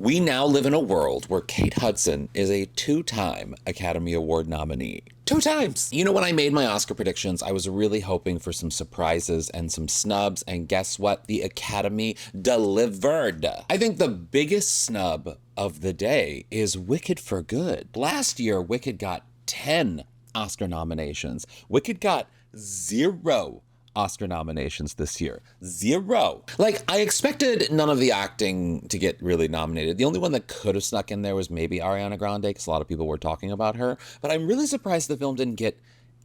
We now live in a world where Kate Hudson is a two-time Academy Award nominee. 2 times! You know, when I made my Oscar predictions, I was really hoping for some surprises and some snubs, and guess what? The Academy delivered. I think the biggest snub of the day is Wicked for Good. Last year, Wicked got 10 Oscar nominations. Wicked got 0 Oscar nominations this year. 0. Like, I expected none of the acting to get really nominated. The only one that could have snuck in there was maybe Ariana Grande, because a lot of people were talking about her. But I'm really surprised the film didn't get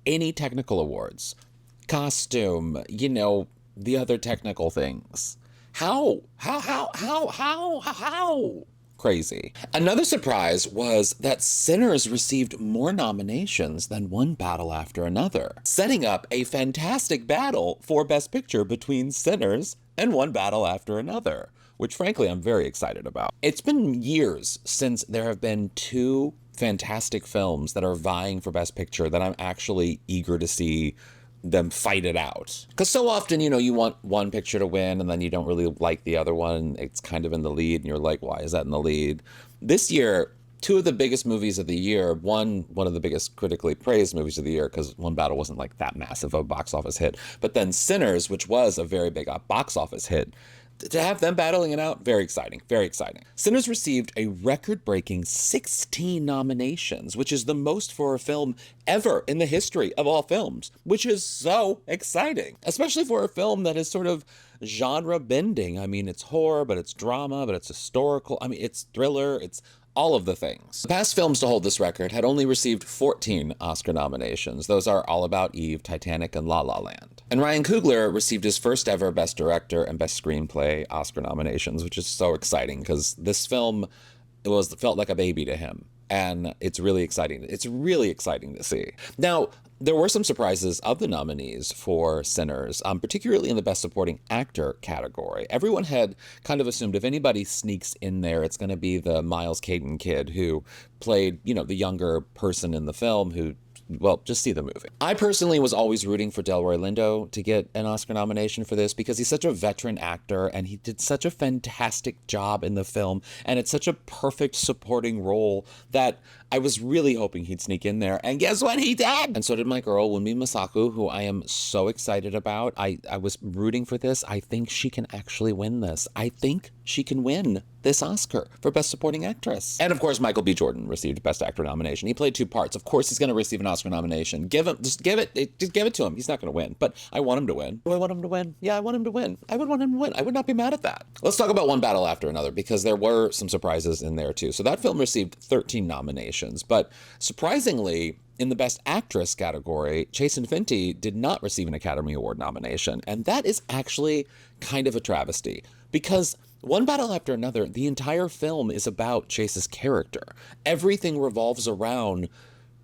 any technical awards. Costume, you know, the other technical things. How? Crazy. Another surprise was that Sinners received more nominations than One Battle After Another, setting up a fantastic battle for Best Picture between Sinners and One Battle After Another, which frankly I'm very excited about. It's been years since there have been 2 fantastic films that are vying for Best Picture that I'm actually eager to see them fight it out. Because so often, you know, you want one picture to win and then you don't really like the other one. It's kind of in the lead and you're like, why is that in the lead? This year, 2 of the biggest movies of the year, one of the biggest critically praised movies of the year, because One Battle wasn't like that massive of a box office hit, but then Sinners, which was a very big box office hit, to have them battling it out, very exciting, very exciting. Sinners received a record-breaking 16 nominations, which is the most for a film ever in the history of all films, which is so exciting, especially for a film that is sort of genre bending. I mean, it's horror, but it's drama, but it's historical. I mean, it's thriller, it's all of the things. The past films to hold this record had only received 14 Oscar nominations. Those are All About Eve, Titanic, and La La Land. And Ryan Coogler received his first ever Best Director and Best Screenplay Oscar nominations, which is so exciting because this film felt like a baby to him. And it's really exciting. It's really exciting to see. Now, there were some surprises of the nominees for Sinners, particularly in the Best Supporting Actor category. Everyone had kind of assumed if anybody sneaks in there, it's going to be the Miles Caton kid who played, you know, the younger person in the film who, well, just see the movie. I personally was always rooting for Delroy Lindo to get an Oscar nomination for this because he's such a veteran actor and he did such a fantastic job in the film, and it's such a perfect supporting role that I was really hoping he'd sneak in there, and guess what? He did! And so did my girl, Wunmi Mosaku, who I am so excited about. I was rooting for this. I think she can actually win this. I think she can win this Oscar for Best Supporting Actress. And of course, Michael B. Jordan received Best Actor nomination. He played 2 parts. Of course, he's going to receive an Oscar nomination. Just give it to him. He's not going to win, but I want him to win. Do I want him to win? Yeah, I want him to win. I would want him to win. I would not be mad at that. Let's talk about One Battle After Another, because there were some surprises in there too. So that film received 13 nominations, but surprisingly, in the Best Actress category, Chase Infiniti did not receive an Academy Award nomination, and that is actually kind of a travesty, because One Battle After Another, the entire film is about Chase's character. Everything revolves around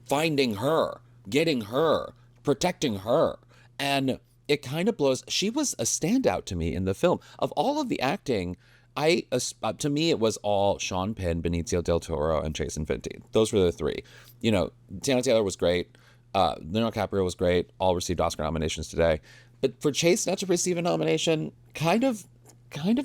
finding her, getting her, protecting her, and it kind of blows. She was a standout to me in the film. Of all of the acting, to me, it was all Sean Penn, Benicio del Toro, and Chase Infiniti. Those were the 3. You know, Tiana Taylor was great. Leonardo DiCaprio was great. All received Oscar nominations today. But for Chase not to receive a nomination, kind of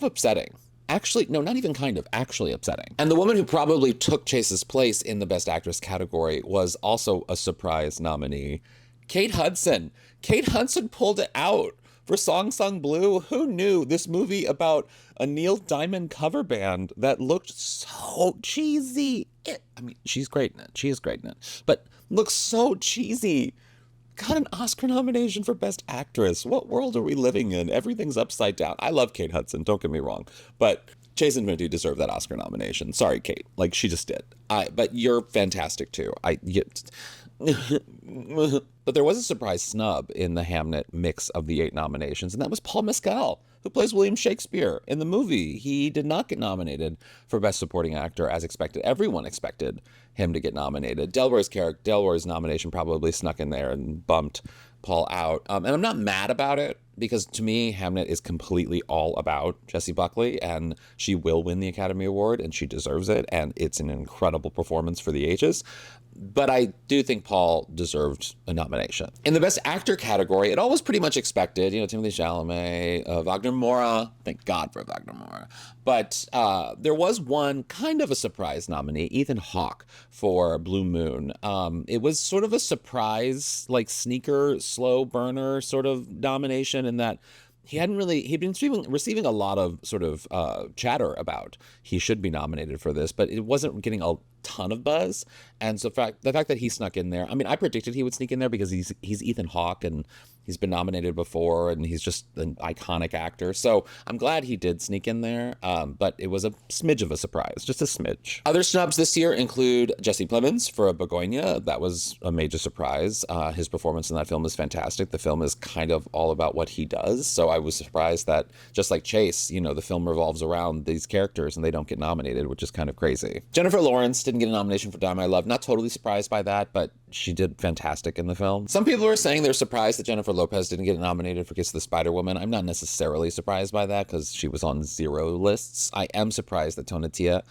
upsetting. Actually, no, not even kind of, actually upsetting. And the woman who probably took Chase's place in the Best Actress category was also a surprise nominee, Kate Hudson. Kate Hudson pulled it out for Song Sung Blue. Who knew this movie about a Neil Diamond cover band that looked so cheesy? I mean, she's great in it. She is great in it. But looks so cheesy. Got an Oscar nomination for Best Actress. What world are we living in? Everything's upside down. I love Kate Hudson, don't get me wrong. But Chase Infiniti deserved that Oscar nomination. Sorry, Kate. Like, she just did. But you're fantastic, too. But there was a surprise snub in the Hamnet mix of the 8 nominations, and that was Paul Mescal, who plays William Shakespeare in the movie. He did not get nominated for Best Supporting Actor as expected. Everyone expected him to get nominated. Delroy's nomination probably snuck in there and bumped Paul out. And I'm not mad about it. because to me, Hamnet is completely all about Jessie Buckley, and she will win the Academy Award, and she deserves it, and it's an incredible performance for the ages. But I do think Paul deserved a nomination. In the Best Actor category, it all was pretty much expected. Timothée Chalamet, Wagner Moura. Thank God for Wagner Moura. But there was one kind of a surprise nominee, Ethan Hawke, for Blue Moon. It was sort of a surprise, like sneaker, slow burner sort of nomination in that he'd been receiving a lot of sort of chatter about he should be nominated for this, but it wasn't getting a ton of buzz. And so the fact that he snuck in there, I mean, I predicted he would sneak in there because he's Ethan Hawke and he's been nominated before and he's just an iconic actor. So I'm glad he did sneak in there, but it was a smidge of a surprise, just a smidge. Other snubs this year include Jesse Plemons for Begonia. That was a major surprise. His performance in that film is fantastic. The film is kind of all about what he does. So I was surprised that, just like Chase, the film revolves around these characters and they don't get nominated, which is kind of crazy. Jennifer Lawrence didn't get a nomination for Dime I Love. Not totally surprised by that, but she did fantastic in the film. Some people are saying they're surprised that Jennifer Lopez didn't get nominated for Kiss of the Spider-Woman. I'm not necessarily surprised by that because she was on 0 lists. I am surprised that Tonatia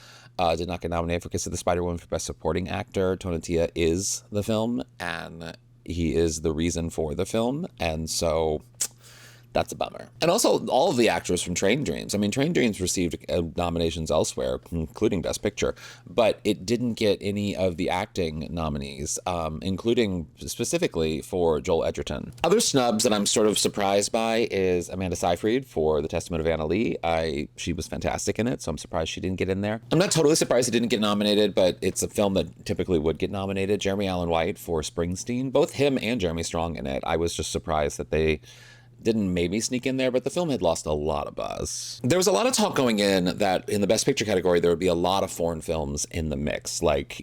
did not get nominated for Kiss of the Spider-Woman for Best Supporting Actor. Tonatia is the film, and he is the reason for the film, and so that's a bummer. And also, all of the actors from Train Dreams. I mean, Train Dreams received nominations elsewhere, including Best Picture, but it didn't get any of the acting nominees, including specifically for Joel Edgerton. Other snubs that I'm sort of surprised by is Amanda Seyfried for The Testament of Anna Lee. She was fantastic in it, so I'm surprised she didn't get in there. I'm not totally surprised it didn't get nominated, but it's a film that typically would get nominated. Jeremy Allen White for Springsteen. Both him and Jeremy Strong in it. I was just surprised that they didn't maybe sneak in there, but the film had lost a lot of buzz. There was a lot of talk going in that in the Best Picture category, there would be a lot of foreign films in the mix, like,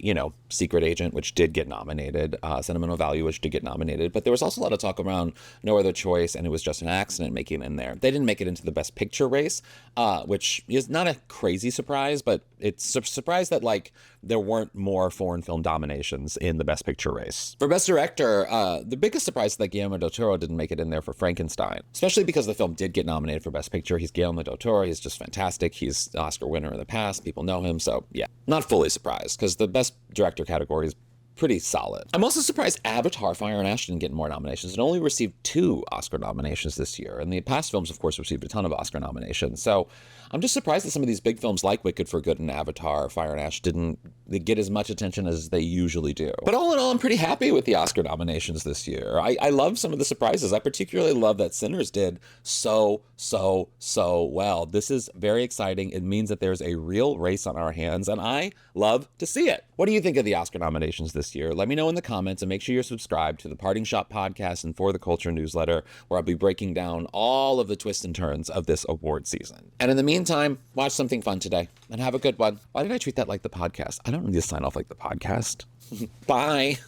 Secret Agent, which did get nominated, Sentimental Value, which did get nominated, but there was also a lot of talk around No Other Choice, and It Was Just an Accident making it in there. They didn't make it into the Best Picture race, which is not a crazy surprise, but it's a surprise that, there weren't more foreign film nominations in the Best Picture race. For Best Director, the biggest surprise is that Guillermo del Toro didn't make it in there for Frankenstein, especially because the film did get nominated for Best Picture. He's Guillermo del Toro. He's just fantastic. He's an Oscar winner in the past. People know him. So yeah, not fully surprised because the Best Director category is pretty solid. I'm also surprised Avatar: Fire and Ash didn't get more nominations. It only received 2 Oscar nominations this year, and the past films, of course, received a ton of Oscar nominations. So I'm just surprised that some of these big films like Wicked for Good and Avatar: Fire and Ash didn't get as much attention as they usually do. But all in all, I'm pretty happy with the Oscar nominations this year. I love some of the surprises. I particularly love that Sinners did so well. This is very exciting. It means that there's a real race on our hands, and I love to see it. What do you think of the Oscar nominations this year? Let me know in the comments, and make sure you're subscribed to the Parting Shot podcast and For the Culture newsletter, where I'll be breaking down all of the twists and turns of this award season. And in the meantime, watch something fun today and have a good one. Why did I treat that like the podcast? I don't need to sign off like the podcast. Bye.